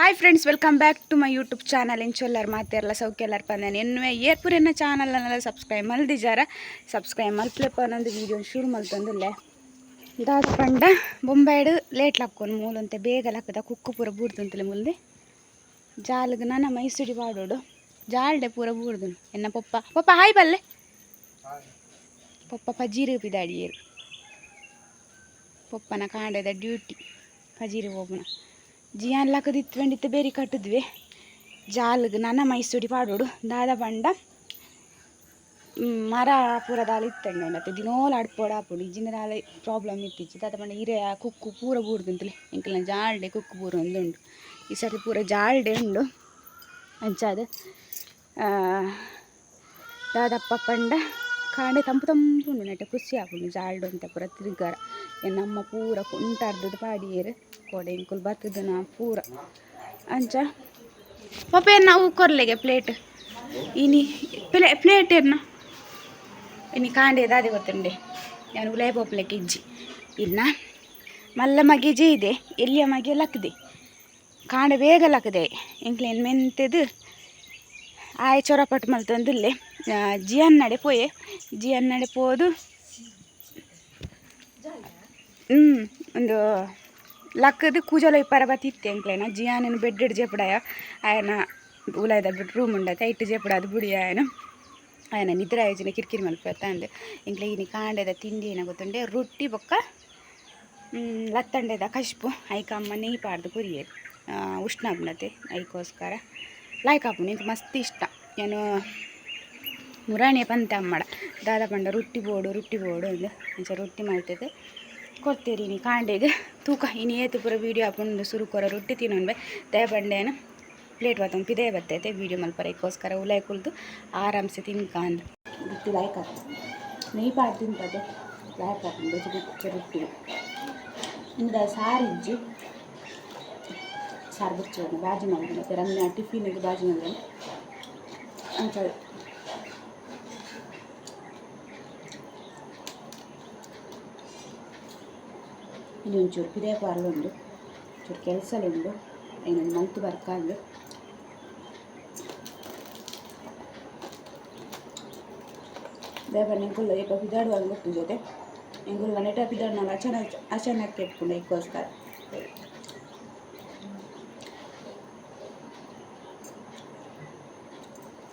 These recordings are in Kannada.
Hi friends, welcome back to my YouTube channel. ಇಂಚೊಲ್ಲರ್ ಮಾತೆಲ್ಲ ಸೌಖ್ಯಲ್ಲರ್ ಪಂದಾನೆ ಎನ್ನುವೆ ಏರ್ಪುರೆನ್ನ ಚಾನಲ್ನೆಲ್ಲ ಸಬ್ಸ್ಕ್ರೈಬ್ ಮಲ್ದಿಜಾರ. ಸಬ್ಸ್ಕ್ರೈಬ್ ಮಲ್ಪಲೆಪ್ಪ ಅನ್ನೊಂದು ವೀಡಿಯೋ ಶುರು ಮಲ್ತಂದುಲ್ಲೆ ದಾದ ಪಂಡ ಬೊಂಬಾಯ್ಡು ಲೇಟ್ ಲಾಕ್ಕೊಂಡು ಮೂಲಂತೆ ಬೇಗ ಲಾಕದ ಕುಕ್ಕು ಪೂರ ಬೂಡ್ತಂತಲೆ ಮುಲ್ದೆ ಜಾಲ್ಗೆ ನನ್ನ ಮೈಸೂಡಿ ಪಾಡೋಡು ಜಾಲ್ಡೆ ಪೂರ ಬೂಡ್ದು ಎನ್ನ ಪಪ್ಪ ಪಪ್ಪ ಹಾಯ್ ಬಲ್ಲೆ ಪಪ್ಪ ಪಜೀರು ಪಿದಾಡಿಯೇರು ಪಪ್ಪನ ಕಾಂಡೆದ ಡ್ಯೂಟಿ ಪಜೀರು ಹೋಗೋಣ ಜಿಯಾನ್ ಲಕ್ಕದಿತ್ತು ಬೇರೆ ಕಟ್ಟಿದ್ವಿ ಜಾಲ್ಗೆ ನನ್ನ ಮೈಸೂಡಿ ಪಾಡೋಡು ದಾದ ಪಂಡ ಮರ ಪೂರದಾಲ ಇತ್ತಂಡೆ ಮತ್ತು ದಿನೋಲು ಅಡ್ಪೋಡು ಹಾಪುಡು ಇಜ್ಜಿನ ಪ್ರಾಬ್ಲಮ್ ಇತ್ತಿಚ್ಚು ದಾದ ಪಂಡ ಹಿರೇ ಕುಕ್ಕು ಪೂರ ಬೂಡ್ದಂತಲೇ ಎಂಕಲ್ನ ಜಾಲ್ಡೆ ಕುಕ್ಕು ಪೂರ ಒಂದುಂಡು ಈ ಸರ್ತಿ ಪೂರ ಜಾಲ್ಡೆ ಉಂಡು ಅಂಚಾದ ದಾದಪ್ಪ ಪಂಡ ಕಾಂಡೆ ತಂಪು ತಂಪು ಉಂಡು ನೆಟ್ಟೆ ಖುಷಿ ಹಾಕೊಂಡು ಜಾಲ್ಡು ಅಂತ ಪೂರ ತಿರುಗಾರ ನಮ್ಮ ಪೂರ ಕುಂಟಾರ್ದದು ಪಾಡಿಯೇರು ಕೋಡೆ ಇಂಕುಲ್ ಬರ್ತದ ನಾ ಪೂರ ಅಂಚ ಪಪ್ಪ ನಾವು ಕೊರ್ಲೆಗೆ ಪ್ಲೇಟ್ ಇನಿ ಪ್ಲೇಟ್ ಏನ ಇನಿ ಕಾಂಡೆ ದಾದೆ ಗೊತ್ತಂಡೆ ನಾನು ಉಲಾಯ ಪೋಪ್ಲೆಕ್ಕೆ ಇಜ್ಜಿ ಇನ್ನ ಮಲ್ಲ ಮಗಿಜಿ ಇದೆ ಎಲ್ಲಿಯ ಮಗೆ ಲಕ್ಕದೆ ಕಾಂಡೆ ಬೇಗ ಲಕ್ಕದೆ ಎಂಕ್ಲೇನು ಮೆಂತೆದು ಆಯ ಚೊರಪಟ್ಟು ಮಲ್ತಂದುಲ್ಲೆ ಜಿಯನ್ನಡೆ ಪೋಯೆ ಜಿಯನ್ನಡೆ ಪೋದು ಒಂದು ಲಕ್ಕದು ಕೂಜಲ ಇಪ್ಪರ ಬತ್ತಿತ್ತೆ ಎಂಕ್ಲೇನ ಜಿಯಾನನು ಬೆಡ್ ಜೇಪುಡಾಯ ಆಯನ ಉಲಾಯ್ದ ರೂಮ್ ಉಂಡತೆ ಇಟ್ಟು ಜೇಪುಡ ಅದು ಬುಡಿ ಆಯನ ನಿದ್ರೆ ಆಯೋಜನ ಕಿರಿಕಿರಿ ಮಲ್ಪತ್ತ ಅಂದೆ ಎಂಕ್ಲೆ ಇನಿ ಕಾಂಡೆದ ತಿಂಡಿ ಏನ ಗೊತ್ತುಂಡೆ ರೊಟ್ಟಿ ಬೊಕ್ಕ ಲತ್ತಂಡೆದ ಕಶ್ಪು ಐಕ ಅಮ್ಮ ನೆಯ್ ಪಾಡ್ದು ಕುರಿಯೇರು ಉಷ್ಣಾಗ್ನತೆ ಐಕೋಸ್ಕರ ಲಾಯ್ಕಾಪು ನಿಂಗೆ ಮಸ್ತ್ ಇಷ್ಟ ಏನು ಮುರಾಣೆ ಪಂತೆ ಅಮ್ಮಡ ದಾದ ಪಂಡ ರೊಟ್ಟಿ ಬೋಡು ಅಂದು ಅಂಚ ರೊಟ್ಟಿ ಮಾಡ್ತದೆ ಕೊಡ್ತೀರಿ ನೀ ಕಾಂಡೆಗೆ ತೂಕ ಇನ್ನು ಏತು ಪೂರ ವೀಡಿಯೋ ಹಾಕೊಂಡು ಸುರು ಕೊರ ರೊಟ್ಟಿ ತಿನ್ನೊಂದು ದಯ ಬಂಡೇನ ಪ್ಲೇಟ್ ಬತ್ತೊಂದು ಪಿದೇ ಬರ್ತೈತೆ ವೀಡಿಯೋ ಮಲ್ಪರಕ್ಕೋಸ್ಕರ ಉಲಾಯ್ ಕುಲ್ದು ಆರಾಮ್ಸೆ ತಿನ್ಕಂದು ರೊಟ್ಟಿ ಲಾಯ್ಕ್ ಆಗ್ತದೆ ನೆಯ್ ಪಾಡು ತಿಂತದೆ ಲಾಯ್ಕ್ ಆಗ್ತದೆ ಬೆಚ್ಚ ರೊಟ್ಟಿ ಇಂದ ಸಾರಿಜ್ಜಿ ಸಾರು ಬಿಚ್ಚೋಣ ಬಾಜಿ ಮಾಡಿದೆ ಮತ್ತು ರಮ್ಯ ಟಿಫಿನಿಗೆ ಬಾಜಿ ಮಾಡಿದೆ ಅಂತ ಇಲ್ಲಿ ಒಂಚೂರು ಪಿದೇ ಪಾರ್ಲುಂಡು ಚೂರು ಕೆಲಸಲುಂಡು ಇನ್ನೊಂದು ಮಲ್ತು ಬರ್ಕಾಂಡು ದೇವರ ಎಂಕುಲ್ಲ ಈಗ ಪಿದಾಡುವಾಗ ಗೊತ್ತು ಜೊತೆ ಎಂಕುಲ್ಲ ನೆಟ ಪಿದಾಡು ನಾವು ಅಚಾನಕ್ಕೆ ಇಟ್ಕೊಂಡು ಇದಕ್ಕೋಸ್ಕರ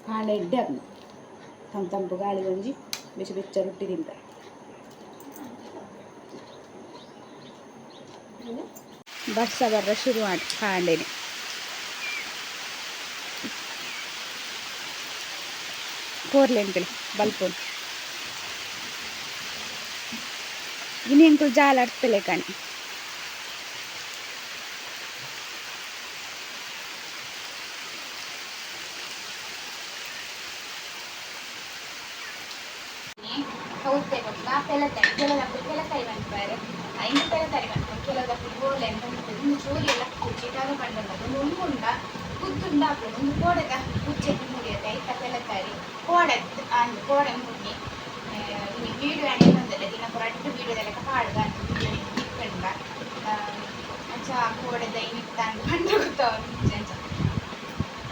ಕಾಂಡೆ ಇಡ್ಡೆ ಆಗ್ನು ತಂಪು ಗಾಳಿ ಒಂಜಿ ಬೆಚ್ಚ ರೊಟ್ಟಿ ತಿಂತಾರೆ ಬರ್ಸ ಬರ್ರ ಶುರು ಮಾಡಿ ಕಾಂಡೆನೆ ಕೋರ್ಲೆ ಅಂತೇಳಿ ಬಲ್ಪೋನ್ ಇನ್ನು ಎಂಕುಲ್ ಜಾಲ ಅಡ್ತಲೆ ಕಾಣಿ ಕೆಲಕಾಯಿ ಬಂದ್ಪಾರೆ ಐದು ಕೆಲಕಾಯಿ ಬಂದ್ಕೊಂಡು ಕೆಲದಕ್ಕೆ ಗೋಲೆ ಅಂತ ಒಂದು ಚೂರಿ ಎಲ್ಲ ಕುಚ್ಚಿಟಾಗ ಬಂದದ್ದು ಉಂಗುಂಡ ಕುದ್ದುಂಡ ಹಾಕೊಂಡು ಒಂದು ಕೋಡೆದ ಕುಚ್ಚೆಗೆ ಮುಡಿಯುತ್ತೆ ಐತ ಕೆಲಕಾಯಿ ಕೋಡೆ ಅಂದು ಕೋಡೆ ಮುಡಿ ಇನ್ನು ವೀಡಿಯೋ ಎಣ್ಣೆ ಬಂದಲ್ಲ ದಿನ ರಡ್ಡು ವೀಡಿಯೋದೆಲ್ಲ ಪಾಡ್ದ ಅಂತ ಇಟ್ಕೊಂಡ ಅಂಚ ಕೋಡೆದ ಇನ್ನಿತ್ತ ಅಂದು ಬಂದು ಗೊತ್ತಾವ ಅಂಚ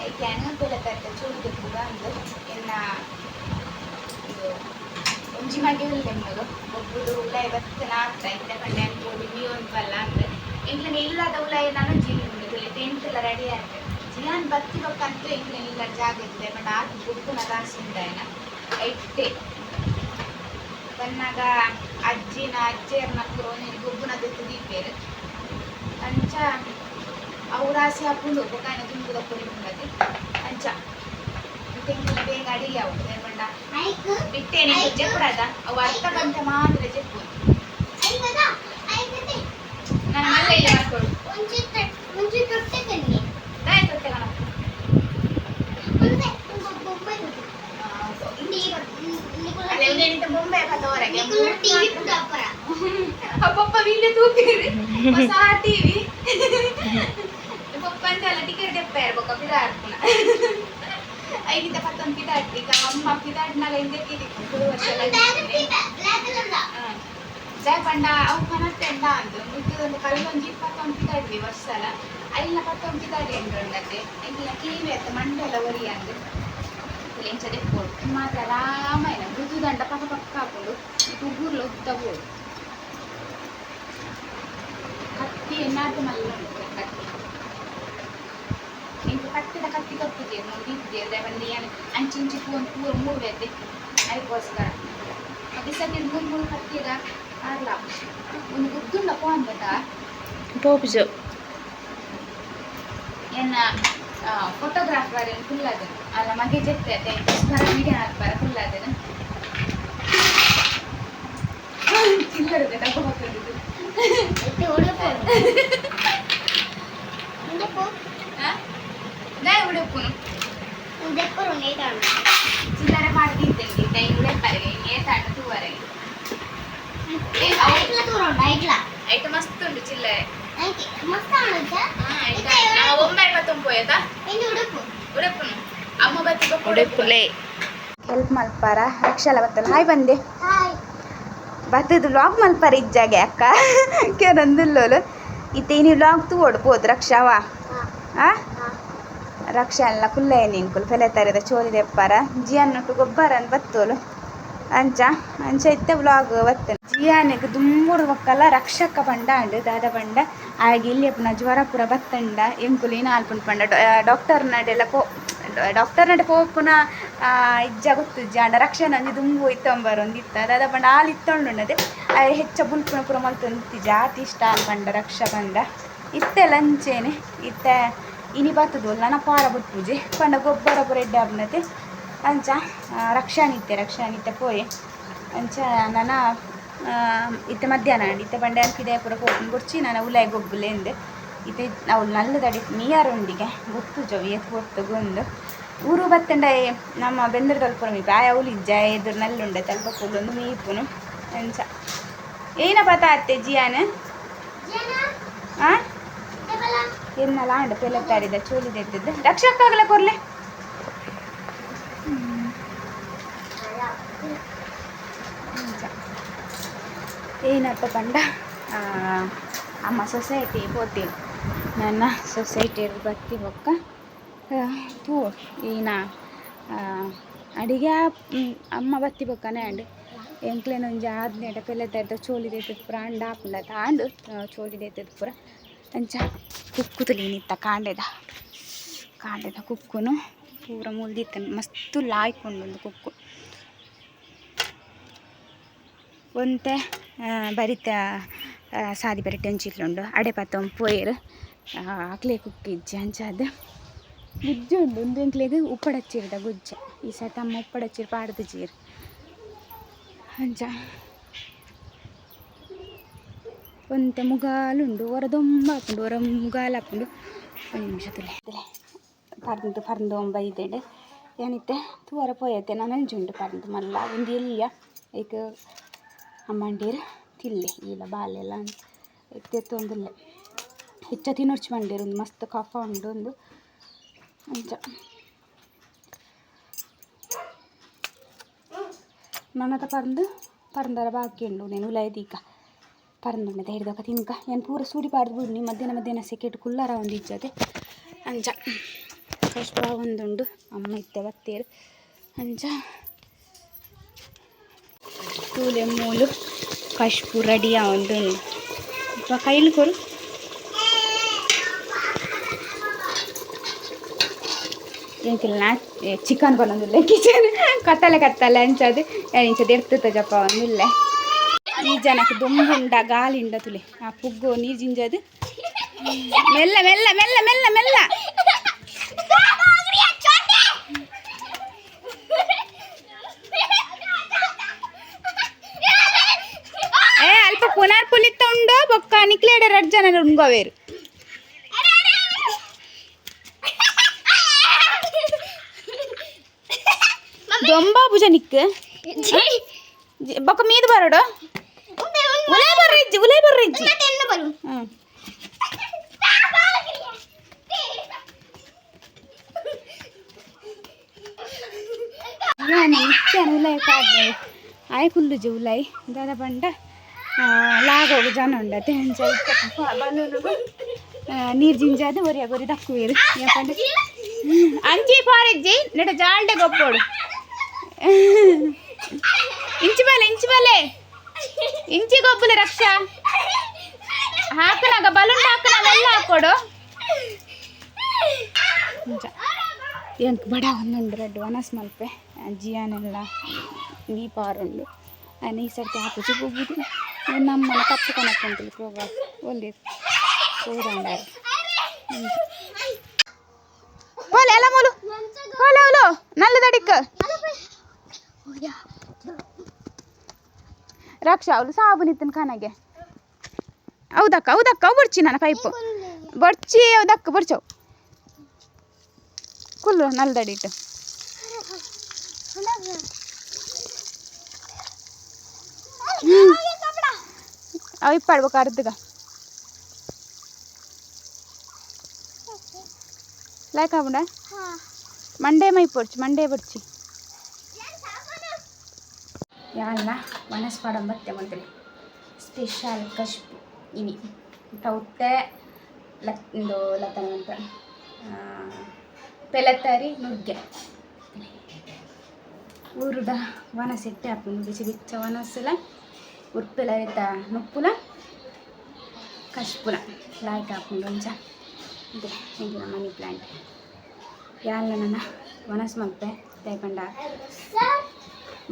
ಐಕ್ಯಾನು ಕೆಲಕಾಯಿ ಚೂರು ಕೂಡ ಅಂದು ಎನ್ನ ಇದು ಒಂಜಿ ಮಗೆ ಉಲ್ಲೆಮ್ಮದು ಒಬ್ಬರು ಉಲಾಯಿ ಬತ್ತನ ಆಗ್ತಾ ಇದ್ದ ಕಣ್ಣೆ ಅನ್ಬೋದು ನೀವು ಅನ್ಪಲ್ಲ ಅಂದರೆ ಎಂಕ್ಲೇನು ಇಲ್ಲದ ಉಲಾಯಿ ನಾನು ಜೀವಿ ಉಂಟು ಟೆಂಟ್ ಎಲ್ಲ ರೆಡಿ ಆಗ್ತದೆ ಜಿಯಾನ್ ಬತ್ತಿ ಬಕ್ಕಂತೂ ಎಂಕ್ಲೇನು ಇಲ್ಲ ಜಾಗ ಇರ್ತದೆ ಬಟ್ ಆಗಿ ಗುಡ್ಪುನ ದಾಸಿ ಉಂಟಾಯನ ಇಟ್ಟೆ ಬನ್ನಾಗ ಅಜ್ಜಿಯರ್ ಮಕ್ಕಳು ನೀನು ಗುಬ್ಬುನ ದೀಪೇರು ಅಂಚ ಅವ್ರ ಆಸೆ ಹಾಕೊಂಡು ಒಬ್ಬಕಾಯಿನ ತುಂಬುದ ಪುರಿ ಮುಂಡತಿ ಅಂಚ ತೆಂಗಿನ ಬೇಗ ಅಡಿಗೆ ಆಗುತ್ತೆ ಬಂಡ ಬಿಟ್ಟೇನೆ ಜಪ್ಪುಡದ ಅವು ಅರ್ಥ ಬಂತ ಮಾತ್ರ ಜಪ್ಪು ನಾನು ಮನೆಯಲ್ಲಿ ಮಾಡ್ಕೊಡು ತೊಟ್ಟೆ ಕಣ ಬೊಂಬೆ ಹೊರಗೆ ಪಪ್ಪ ವೀಡಿಯೋ ತೂಕಿರಿ ಹೊಸ ಟಿವಿ ಪಪ್ಪ ಅಂತೆಲ್ಲ ಟಿಕೆಟ್ ಎಪ್ಪಾರು ಪಪ್ಪ ಬಿಡಾಡ್ಪುಣ ಐಗಿಂತ ಪತ್ತೊಂದು ಪಿದಾಡ್ತಿ ಈಗ ಅಮ್ಮ ಪಿದಾಡ್ನಾಗ ಹಿಂದೆ ತೀರಿತ್ತು 2 ವರ್ಷ ಜಾಗ ಪಂಡ ಅವು ಕನತ್ತೆಂಡ ಅಂತ ಮುದ್ದೊಂದು ಕಲ್ಲೊಂದು 29 ತಡ್ವಿ ವರ್ಷಲ ಐಲ್ನ 19 ತಡಿ ಅಂದ್ರೊಂದತ್ತೆ ಐಲ್ನ ಕಿವಿ ಅತ್ತ ಮಂಡೆಲ್ಲ ಒರಿ ಅಂದು ಎಂಚದೆ ಕೊಟ್ಟು ಮಾತ್ರ ರಾಮಾಯಣ ಮೃದು ದಂಡ ಪಕ್ಕ ಪಕ್ಕ ಹಾಕೊಂಡು ಉಗುರ್ಲು ಉದ್ದಬೋದು ಕತ್ತಿ ಎನ್ನಾರ್ದು ಮಲ್ಲ ಉಂಟು ಕತ್ತಿ ಇಂಕು ಕತ್ತಿದ ಕತ್ತಿ ಕತ್ತಿದೆ ನೋಡಿ ಅದೇ ಬಂದು ಏನು ಅಂಚಿಂಚಿ ಪೂರ ಮೂಡೈತೆ ಅದಕ್ಕೋಸ್ಕರ ಬಿಸಕ್ಕೆ ಮೂರು ಕತ್ತಿದ ಆರ್ಲ ಒಂದು ಗುದ್ದುಂಡ ಪೋಂಬದ ಪೋಪಿಸು ಏನ ಫೋಟೋಗ್ರಾಫರ್ ಫುಲ್ ಅದು ಅಲ್ಲ ಮಗೆ ಜೆತ್ತೆ ಅದೇ ವಿಡಿಯೋ ಹಾಕ್ಬಾರ ಫುಲ್ ಅದನ್ನು ಚಿಲ್ಲರದೆ ಡಬ್ಬ ಹಾಕೊಂಡಿದ್ದು ಉಡುಪುನು ಚಿಲ್ಲರೆ ಮಾಡ್ತಿದ್ದೇನೆ ದೈ ಉಡೆಪ್ಪರಿಗೆ ಏತಾಂಡು ತೂವರೆಗೆ ಐಟು ಮಸ್ತ್ ಉಂಟು ಚಿಲ್ಲರೆ ಒಮ್ಮೆ ಉಡುಪುನು ಅಮ್ಮ ಬತ್ತಿ ಉಡುಪುಲೆ ಹೆಲ್ಪ್ ಮಲ್ಪಾರ ರಕ್ಷಾಲ ಬತ್ತಲ್ಲ ಹಾಯ್ ಬಂದೆ ಬತ್ತದು ವ್ಲಾಗ್ ಮಲ್ಪಾರ ಇಜ್ಜಾಗೆ ಅಕ್ಕ ಕೆರಂದಿಲ್ಲೋಲು ಇತ್ತೆ ನೀವು ವ್ಲಾಗ್ ತೂಡ್ಬೋದು ರಕ್ಷಾವಾ ರಕ್ಷಾ ಎಲ್ಲ ಕುಲ್ಲೆ ನಿಂಕುಲು ಫೆಲೆ ತರದ ಚೋಲಿ ದೆಪ್ಪಾರ ಜಿಯನ್ನೊಟ್ಟು ಗೊಬ್ಬರ ಅಂತ ಬತ್ತೋಲು ಅಂಚ ಇತ್ತೆ ವ್ಲಾಗ್ ಬತ್ತೇನೆ ಜಿಯಾನಿಗೆ ದುಂಬುಡು ಒಕ್ಕಲ್ಲ ರಕ್ಷಕ ಪಂಡ ಅಂಡು ದಾದ ಪಂಡ ಆಗ ಇಲ್ಲಿ ಪುನ ಜ್ವರ ಪೂರ ಬತ್ತಂಡ ಎಂಕುಲು ಏನು ಆಲ್ಪುಂಡು ಪಂಡ ಡಾಕ್ಟರ್ ನಡೆಲ್ಲ ಪೋಪುನ ಇಜ್ಜ ಗೊತ್ತು ಜಾಂಡ ರಕ್ಷಣ ಅಂದು ದುಂಬು ಇತ್ತೊಂಬರೊಂದು ಇತ್ತ ದಾದ ಪಂಡ ಹಾಲು ಇತ್ತೊಂಡುಂಡದೆ ಹೆಚ್ಚ ಬುಲ್ಪುನ ಪೂರ ಮಲ್ತೊಂದು ಜಾತಿ ಇಷ್ಟ ಆಲ್ ಪಂಡ ರಕ್ಷ ಪಂಡ ಇತ್ತೆ ಲಂಚೇನೆ ಇತ್ತೆ ಇನಿ ಬತ್ತದು ನನ್ನ ಪಾರ ಬುಟ್ಪೂಜೆ ಪಂಡ ಗೊಬ್ಬರ ಪೂರ ಎಡ್ಡೆ ಆಬ್ನತೆ ಅಂಚ ರಕ್ಷಾನಿತ್ಯ ಪೋಯೆ ಅಂಚ ನನ್ನ ಇತ್ತೆ ಮಧ್ಯಾಹ್ನ ಇತ್ತೆ ಬಂಡೆ ಅನ್ಕಿದೆ ಪೂರ ಪೋಪುನ್ ಕೊಡ್ಚಿ ನಾನು ಉಲಾಯಿ ಗೊಬ್ಬುಲೆ ಎಂದೆ ಇತ್ತೆ ನಾವು ನಲ್ಲು ತಡಿ ನೀಯಾರೊಂದಿಗೆ ಗೊತ್ತು ಜೋವಿ ಎತ್ತು ಕೊಟ್ಟು ಗೊಂದು ಊರು ಬತ್ತಂಡ ನಮ್ಮ ಬೆಂದ್ರದಲ್ಲಿ ಪುರ ಮೀಪು ಆಯ ಉಲಿಜ್ಜ ಎದುರು ನಲ್ಲುಂಡೆ ತಲ್ಪ ಕೂಲೊಂದು ಮೀಪುನು ಅಂಚ ಏನ ಪತ ಅತ್ತೆ ಜಿಯಾನ ಎನ್ನಲ್ಲ ಅಂಡ ಪೆಲೆ ತಾರಿದ ಚೋಲಿ ತೆತ್ತಿದ್ದು ರಕ್ಷಕ್ಕಾಗಲ ಕೊರ್ಲೆ ಏನಪ್ಪ ಪಂಡ ಅಮ್ಮ ಸೊಸೈಟಿ ಪೋತೀನಿ ನನ್ನ ಸೊಸೈಟಿಯಲ್ಲಿ ಬತ್ತಿ ಬೊಕ್ಕ ತೂ ಈನ ಅಡಿಗೆ ಅಮ್ಮ ಬತ್ತಿ ಬೊಕ್ಕನೆ ಅಂಡು ಎಂಕ್ಲೇನ ಒಂಜಿ 17 ಪೆಲೆ ತರದ ಚೋಲಿ ದೇತದ ಪೂರ ಅಂಡ ಆಪುಂಡ ತಾಂಡು ಚೋಲಿ ದೇತದ ಪೂರ ಅಂಚ ಕುಕ್ಕು ತುಲಿನಿತ್ತ ಕಾಂಡೆದ ಕುಕ್ಕುನು ಪೂರ ಮುಲ್ದಿತ್ತನು ಮಸ್ತು ಲಾಯ್ಕೊಂಡೊಂದು ಕುಕ್ಕು ಒಂತೆ ಬರಿತ ಸಾದಿ ಬರಿಟೆ ಅಂಚಿಟ್ಲುಂಡು ಅಡೆ ಪತ್ತ ಪೋಯರು ಅಕ್ಲೆ ಕುಕ್ಕಿಜ್ಜೆ ಅಂಚಾದ ಗುಜ್ಜೆ ಉಂಡು ಒಂದು ಎಂಕ್ಲೆಗ್ ಉಪ್ಪಡಚ್ಚಿರ್ದ ಗುಜ್ಜೆ ಈ ಸತ ಅಮ್ಮ ಉಪ್ಪಡಚ್ಚಿರ್ ಪಾಡ್ದು ಚೀರು ಅಂಚ ಒಂತೆ ಮುಗಾಲುಂಡು ಹೊರದೊಂಬ ಹಾಕೊಂಡು ಹೊರ ಮುಗಾಲು ಹಾಕೊಂಡು ಒಂದು ನಿಮಿಷ ತುಲೆ ಪರ್ದು ಬೈದೆಂಡು ಏನಿತ್ತೆ ತೂವರ ಪೋಯತ್ತೆ ನಾನು ಅಂಜುಂಡು ಪರ್ದು ಮಲ್ಲ ಒಂದು ಎಲ್ಲಿಯ ಐಕ ಅಮ್ಮಂಡೀರು ತಿಲ್ಲೆ ಇಲ್ಲ ಬಾಲೆಲ್ಲ ಎತ್ತೆತ್ತೊಂದಿಲ್ಲ ಹೆಚ್ಚ ತಿನ್ನೊಡ್ಚಿ ಮಂಡೀರು ಒಂದು ಮಸ್ತ್ ಕಫ ಉಂಡು ಒಂದು ಅಂಚ ನನ್ನತ ಪರಂದರ ಬಾಕಿ ಉಂಡು నేను ಉಲಾಯ್ದೀಕ ಪರಂದುಂಡೆ ಹಿಡ್ದಕ ತಿನ್ಕ ಏನು ಪೂರ ಸೂಡಿ ಪಾಡ್ದು ಬಿಡ್ನಿ ಮಧ್ಯಾಹ್ನ ಸೆಕೆಟ್ ಕುಲ್ಲರ ಒಂದು ಇಜ್ಜದೆ ಅಂಚ ಕಷ್ಟ ಒಂದುಂಡು ಅಮ್ಮ ಇತ್ತೆ ಬತ್ತೇರು ಅಂಚ ತೂಲೆ ಮೂಲು ಕಶ್ಪು ರೆಡಿಯ ಒಂದು ಕೈಲಿ ಕೊರು ಎಂತಿಲ್ಲ ಚಿಕನ್ ಬನ್ನೊಂದುಲ್ಲೆ ಕಿಚನ್ ಕತ್ತಲೆ ಅಂಚದು ಇಂಚದು ಎರ್ತದ ಜಪ್ಪ ಒಂದಿಲ್ಲೆ ಈ ಜನಕ್ಕೆ ದುಂಬುಂಡ ಗಾಲಿಂಡ ತುಲೆ ಆ ಪುಗ್ಗು ನೀರು ಜಿಂಜದು ಮೆಲ್ಲ ಮೆಲ್ಲ ಮೆಲ್ಲ ಮೆಲ್ಲ ಮೆಲ್ಲ ಅಲ್ಪ ಪುನರ್ ಪುಲಿತ್ತ ಉಂಡೋ ಬೊಕ್ಕ ನಿಕ್ಲೇಡ 2 ಜನ ಉಣ್ಗೋವೇರು ದೊಂಬ ಭುಜ ನಿಕ್ ಬೊಕ್ಕ ಮೀದು ಬರೋಡು ಉಲೈ ಬರ್ರಿಜ್ಜಿ ಉಲೈ ಕಾಡ್ ಆಯ್ ಕುಲ್ಲು ಉಲೈ ದಾದ ಬಂಡ లాగోగు జన ఉండతే బలూను నీరు జింజాది ఒరియా గొరి తక్కువ వేరు చెప్పండి అంచి పారిజ్జి నెట జాల్డే గొప్పోడు ఇంచి ఇంచి ಗೊಬ್ಬಲ ರಕ್ಷ ಹಾಕನಾಗ ಬಲೂನ್ ಹಾಕನಾಗ ಎಲ್ಲ ಹಾಕೊಡು ಏನು ಬಡ ಒಂದೊಂದು ರೆಡ್ ವನಸ್ ಮಲ್ಪೆ ಜಿಯಾನೆಲ್ಲ ನೀ ಪಾರುಂಡು ಈ ಸರ್ತಿ ಹಾಕುಚಿ ಹೋಗುದು ನಮ್ಮನ್ನ ಕಪ್ಪುಕೊನಕ್ಕಂತಲಿ ಪ್ರೋಗ್ರಾಮ್ ಒಳ್ಳೆ ಹೋದಂಡಾರು ಓಲೆ ಎಲ್ಲ ಮೂಲು ಓಲೆ ಓಲು ನಲ್ಲ ದಡಿಕ್ಕ ರಕ್ಷಾ ಅವಳು ಸಾಬೂನು ಇತ್ತನ ಖಾನಾಗೆ ಹೌದಕ್ಕ ಬರ್ಚಿ ನನ್ನ ಪೈಪು ಬರ್ಚಿ ಹೌದಕ್ಕ ಬರ್ಚವು ಕುಲ್ಲು ನಲ್ದಡಿಟ್ಟು ಅವು ಇಪ್ಪಾಡ್ಬೇಕು ಅರ್ಧಗ ಲೈಕ್ ಆಗ್ಬಿಡ ಮಂಡೇ ಮೈ ಬರ್ಚಿ ಯಾಲ್ಲ ವನಸ್ಪಾಡಂ ಬತ್ತೆ ಮಂತ್ರಿ ಸ್ಪೆಷಲ್ ಕಶ್ಪು ಇವಿ ಟೌತ್ತೆ ಇಂದು ಲತನಂತ ಪೆಲತ್ತರಿ ನುಗ್ಗೆ ಊರುದ ವನಸ್ ಎಟ್ಟೆ ಹಾಕೊಂಡು ಬಿಸಿ ಬಿಚ್ಚ ವನಸ್ಸುಲ ಉರ್ಪೆಲ ಇದ್ದ ನುಪ್ಪುಲ ಕಶ್ಪುಲ ಲಾಯ್ಕ್ ಹಾಕೊಂಡು ಒಂಚ ಇದೆ ಹಿಂಗಿನ ಮನಿ ಪ್ಲ್ಯಾಂಟ್ ಯಾಲ್ಲ ನನ್ನ ವನಸ್ ಮಲ್ಪೆ ತೇಕಂಡ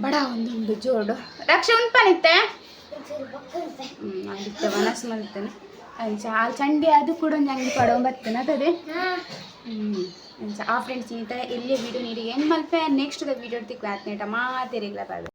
ಬಡ ಒಂದೊಂದು ಜೋಡು ರಕ್ಷ ಉಂಟನಿತ್ತೆ ಅದಕ್ಕೆ ವನಸ್ ಮಲ್ತೇನೆ ಹಾಲು ಚಂಡಿ ಅದು ಕೂಡ ಒಂದು ಅಂಗಡಿ ಪಡೋ ಬರ್ತೇನೆ ಅದೇ ಆ ಫ್ರೆಂಡ್ಸ್ ನೀಟ ಎಲ್ಲಿ ವೀಡಿಯೋ ನೀಡಿ ಏನು ಮಲ್ಪೆ ನೆಕ್ಸ್ಟ್ ವಿಡಿಯೋ ತಿಕ್ಕು ಆತ್ನೇಟ ಮಾತೇರಿಗ್ಲ